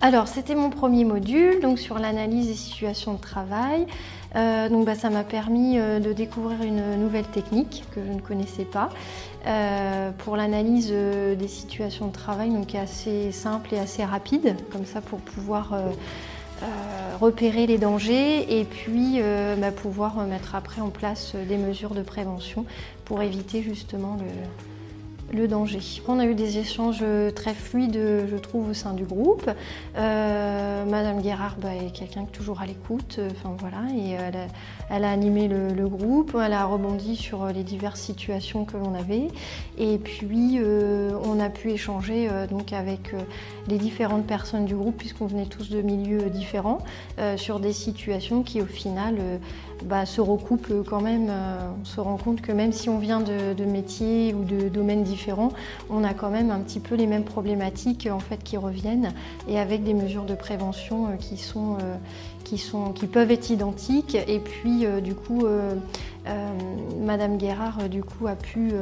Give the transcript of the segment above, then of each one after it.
Alors, c'était mon premier module, donc sur l'analyse des situations de travail. Ça m'a permis de découvrir une nouvelle technique que je ne connaissais pas pour l'analyse des situations de travail, donc qui est assez simple et assez rapide, comme ça pour pouvoir repérer les dangers et puis pouvoir mettre après en place des mesures de prévention pour éviter justement le danger. On a eu des échanges très fluides, je trouve, au sein du groupe. Madame Guérard est quelqu'un qui est toujours à l'écoute, et elle a animé le groupe, elle a rebondi sur les diverses situations que l'on avait. Et puis, on a pu échanger avec les différentes personnes du groupe, puisqu'on venait tous de milieux différents, sur des situations qui, au final, se recoupent quand même. On se rend compte que même si on vient de métiers ou de domaines différents, on a quand même un petit peu les mêmes problématiques qui reviennent, et avec des mesures de prévention qui peuvent être identiques. Et puis Madame Guérard a pu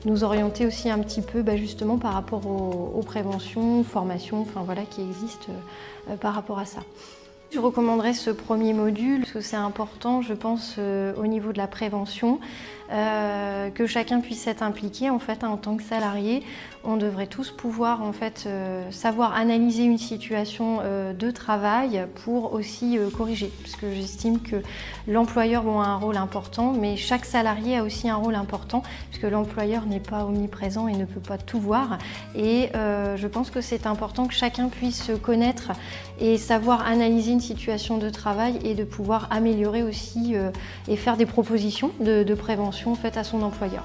nous orienter aussi un petit peu justement par rapport aux préventions, formations, qui existent par rapport à ça. Je recommanderais ce premier module parce que c'est important, je pense, au niveau de la prévention, que chacun puisse être impliqué en tant que salarié. On devrait tous pouvoir savoir analyser une situation de travail pour aussi corriger, parce que j'estime que l'employeur a un rôle important, mais chaque salarié a aussi un rôle important, puisque l'employeur n'est pas omniprésent et ne peut pas tout voir. Et je pense que c'est important que chacun puisse connaître et savoir analyser une situation de travail et de pouvoir améliorer aussi et faire des propositions de prévention à son employeur.